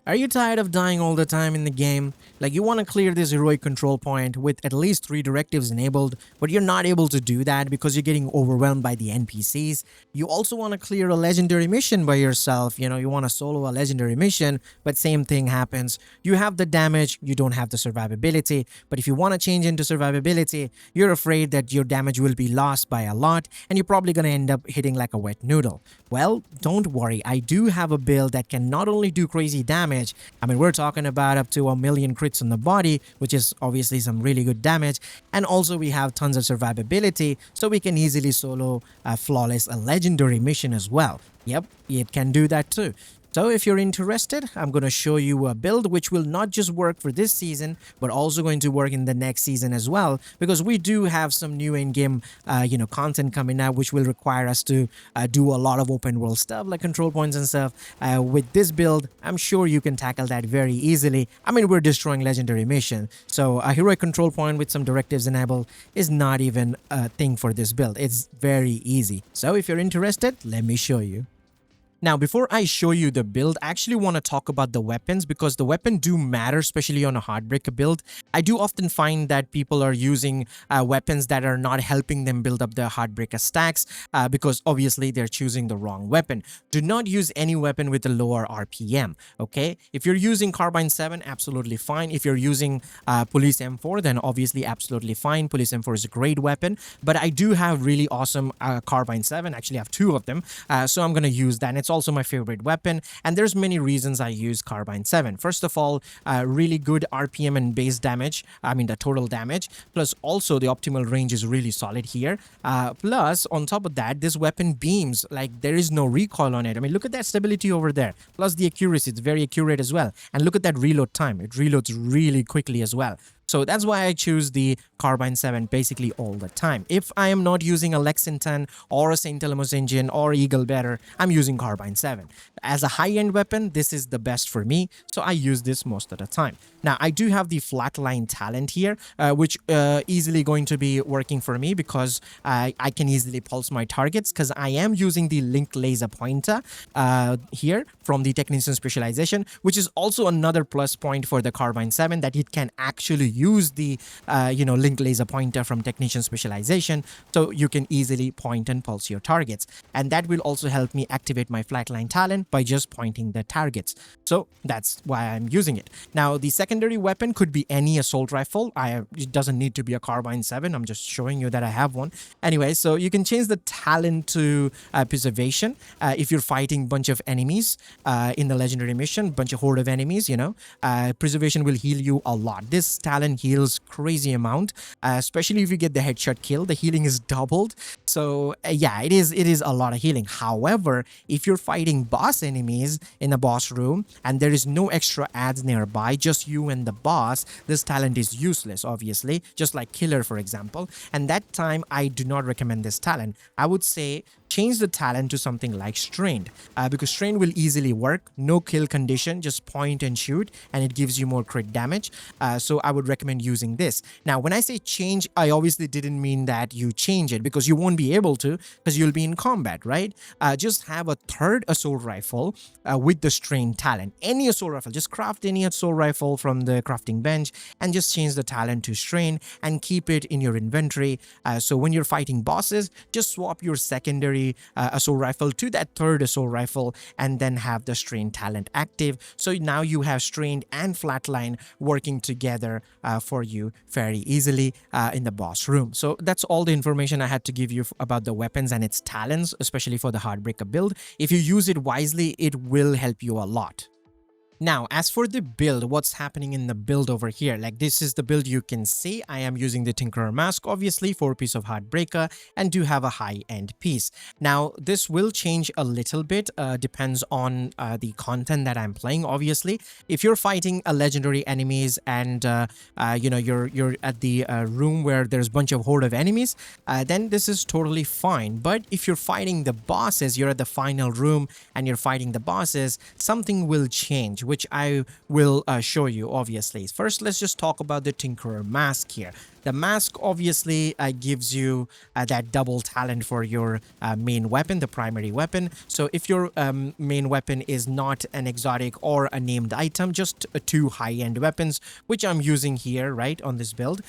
Are you tired of dying all the time in the game? Like you want to clear this heroic control point with at least 3 directives enabled, but you're not able to do that because you're getting overwhelmed by the NPCs. You also want to clear a legendary mission by yourself. You want to solo a legendary mission, but same thing happens. You have the damage, you don't have the survivability, but if you want to change into survivability, you're afraid that your damage will be lost by a lot and you're probably going to end up hitting like a wet noodle. Well, don't worry, I do have a build that can not only do crazy damage. I mean, we're talking about up to 1,000,000 crits on the body, which is obviously some really good damage. And also we have tons of survivability, so we can easily solo flawless a legendary mission as well. Yep, it can do that too. So if you're interested, I'm going to show you a build which will not just work for this season, but also going to work in the next season as well, because we do have some new in-game, content coming out, which will require us to do a lot of open world stuff like control points and stuff. With this build, I'm sure you can tackle that very easily. I mean, we're destroying legendary mission, so a heroic control point with some directives enabled is not even a thing for this build. It's very easy. So if you're interested, let me show you. Now, before I show you the build, I actually want to talk about the weapons because the weapon do matter, especially on a Heartbreaker build. I do often find that people are using weapons that are not helping them build up their Heartbreaker stacks because obviously they're choosing the wrong weapon. Do not use any weapon with a lower RPM, okay? If you're using Carbine 7, absolutely fine. If you're using Police M4, then obviously absolutely fine. Police M4 is a great weapon, but I do have really awesome Carbine 7. Actually, I have 2 of them, so I'm going to use that. And it's also my favorite weapon, and there's many reasons I use Carbine 7. First of all, really good RPM and base damage, I mean the total damage, plus also the optimal range is really solid here. Plus, on top of that, this weapon beams, like there is no recoil on it. I mean, look at that stability over there, plus the accuracy, it's very accurate as well. And look at that reload time, it reloads really quickly as well. So that's why I choose the Carbine 7 basically all the time. If I am not using a Lexington or a St. Elmo's engine or Eagle Better, I'm using Carbine 7. As a high-end weapon, this is the best for me, so I use this most of the time. Now, I do have the flatline talent here, which easily going to be working for me because I can easily pulse my targets because I am using the link laser pointer here from the technician specialization, which is also another plus point for the Carbine 7 that it can actually use the link laser pointer from technician specialization, so you can easily point and pulse your targets, and that will also help me activate my flatline talent by just pointing the targets. So that's why I'm using it. Now, the secondary weapon could be any assault rifle. It doesn't need to be a Carbine 7. I'm just showing you that I have one. Anyway, so you can change the talent to preservation if you're fighting bunch of enemies in the legendary mission, bunch of horde of enemies. Preservation will heal you a lot. This talent heals crazy amount, especially if you get the headshot kill. The healing is doubled, so yeah, it is a lot of healing. However, if you're fighting boss enemies in a boss room and there is no extra ads nearby, just you and the boss, this talent is useless, obviously, just like killer, for example. And that time I do not recommend this talent. I would say change the talent to something like strained, because strained will easily work, no kill condition, just point and shoot, and it gives you more crit damage. So I would recommend using this. Now, when I say change, I obviously didn't mean that you change it because you won't be able to, because you'll be in combat, right? Just have a third assault rifle with the strained talent. Any assault rifle, just craft any assault rifle from the crafting bench and just change the talent to strain and keep it in your inventory. So when you're fighting bosses, just swap your secondary assault rifle to that third assault rifle and then have the strained talent active. So now you have strained and flatline working together for you very easily in the boss room. So that's all the information I had to give you about the weapons and its talents, especially for the Heartbreaker build. If you use it wisely, it will help you a lot. Now, as for the build, what's happening in the build over here? Like, this is the build you can see. I am using the Tinkerer Mask, obviously, 4-piece of Heartbreaker, and do have a high-end piece. Now, this will change a little bit, depends on the content that I'm playing, obviously. If you're fighting a legendary enemies and, you're at the room where there's a bunch of horde of enemies, then this is totally fine. But if you're fighting the bosses, you're at the final room and you're fighting the bosses, something will change, which I will show you, obviously. First, let's just talk about the Tinkerer Mask here. The mask obviously gives you that double talent for your main weapon, the primary weapon. So if your main weapon is not an exotic or a named item, just two high-end weapons, which I'm using here, right, on this build,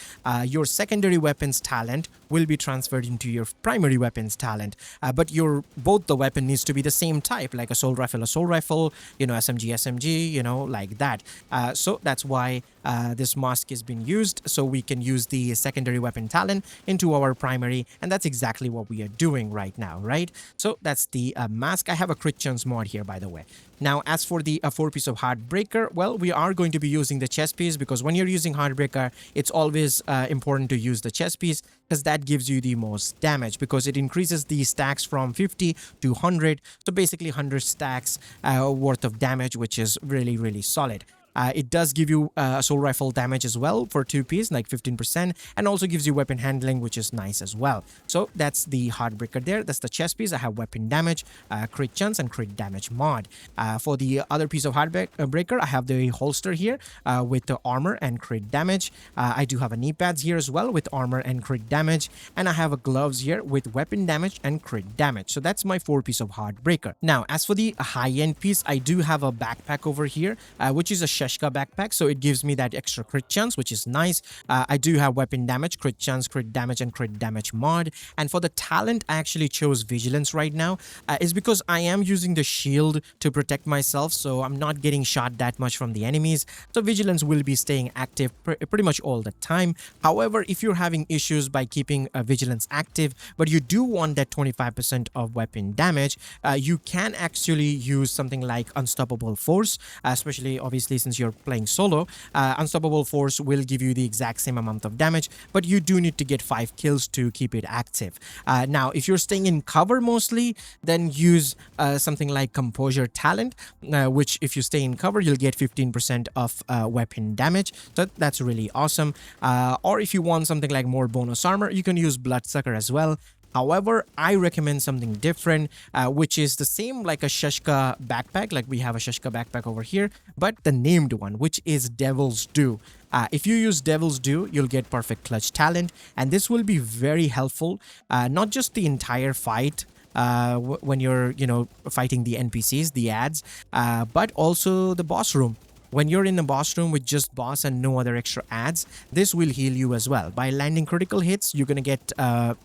your secondary weapons talent will be transferred into your primary weapons talent. But your both the weapon needs to be the same type, like assault rifle, you know, SMG, you know, like that. So that's why this mask is being used, so we can use the secondary weapon talent into our primary, and that's exactly what we are doing right now, right? So that's the mask. I have a crit chance mod here, by the way. Now, as for the 4-piece of Heartbreaker, well, we are going to be using the chest piece, because when you're using Heartbreaker, it's always important to use the chest piece, because that gives you the most damage, because it increases the stacks from 50 to 100. So basically 100 stacks worth of damage, which is really, really solid. It does give you assault rifle damage as well for 2-piece, like 15%, and also gives you weapon handling, which is nice as well. So that's the Heartbreaker there. That's the chest piece. I have weapon damage, crit chance, and crit damage mod. For the other piece of Heartbreaker, I have the holster here with the armor and crit damage. I do have a knee pads here as well with armor and crit damage, and I have a gloves here with weapon damage and crit damage. So that's my 4-piece of Heartbreaker. Now, as for the high-end piece, I do have a backpack over here, which is a backpack, so it gives me that extra crit chance, which is nice. I do have weapon damage, crit chance, crit damage, and crit damage mod. And for the talent, I actually chose vigilance right now. Is because I am using the shield to protect myself, so I'm not getting shot that much from the enemies. So vigilance will be staying active pretty much all the time. However, if you're having issues by keeping vigilance active, but you do want that 25% of weapon damage, you can actually use something like unstoppable force, especially obviously since you're playing solo. Unstoppable force will give you the exact same amount of damage, but you do need to get 5 kills to keep it active. Now, if you're staying in cover mostly, then use something like composure talent, which if you stay in cover, you'll get 15% of weapon damage. So that's really awesome. Or if you want something like more bonus armor, you can use bloodsucker as well. However, I recommend something different, which is the same like a Sheshka backpack, like we have a Sheshka backpack over here, but the named one, which is Devil's Due. If you use Devil's Due, you'll get perfect clutch talent, and this will be very helpful, not just the entire fight, when you're, you know, fighting the NPCs, the ads, but also the boss room. When you're in the boss room with just boss and no other extra ads, this will heal you as well. By landing critical hits, you're gonna get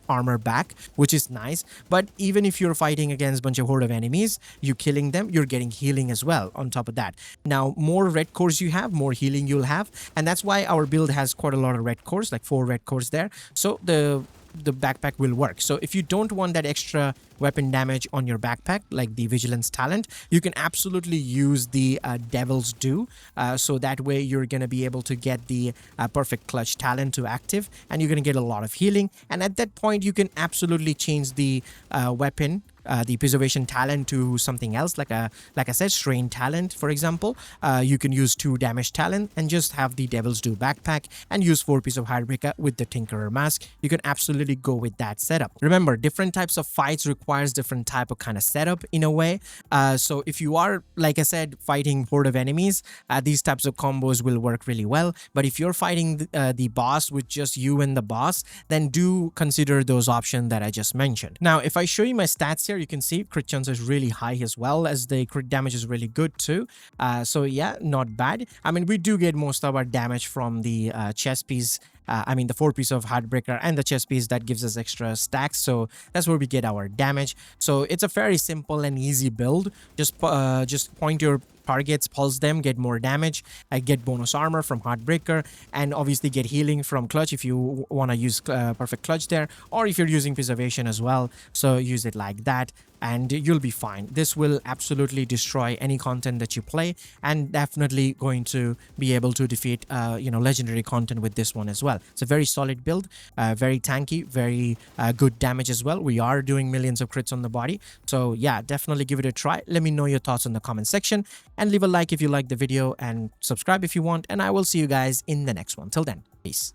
armor back, which is nice. But even if you're fighting against a bunch of horde of enemies, you killing them, you're getting healing as well on top of that. Now, more red cores you have, more healing you'll have. And that's why our build has quite a lot of red cores, like 4 red cores there. So the backpack will work. So if you don't want that extra weapon damage on your backpack, like the vigilance talent, you can absolutely use the Devil's Due. So that way you're going to be able to get the perfect clutch talent to active, and you're going to get a lot of healing. And at that point, you can absolutely change the weapon, the preservation talent, to something else, like I said, strain talent, for example. You can use 2 damage talent and just have the Devil's Due backpack and use 4-piece of Heartbreaker with the Tinkerer mask. You can absolutely go with that setup. Remember, different types of fights requires different type of kind of setup in a way. So if you are, like I said, fighting horde of enemies, these types of combos will work really well. But if you're fighting the boss with just you and the boss, then do consider those options that I just mentioned. Now, if I show you my stats here, you can see crit chance is really high, as well as the crit damage is really good too. So yeah, not bad. I mean, we do get most of our damage from the chest piece. I mean, the 4-piece of Heartbreaker and the chest piece that gives us extra stacks. So that's where we get our damage. So it's a very simple and easy build. Just point your targets, pulse them, get more damage, get bonus armor from Heartbreaker, and obviously get healing from clutch if you want to use perfect clutch there, or if you're using preservation as well. So use it like that, and you'll be fine. This will absolutely destroy any content that you play, and definitely going to be able to defeat you know, legendary content with this one as well. It's a very solid build, very tanky, very good damage as well. We are doing millions of crits on the body, so yeah, definitely give it a try. Let me know your thoughts in the comment section, and leave a like if you like the video, and subscribe if you want, and I will see you guys in the next one. Till then, peace.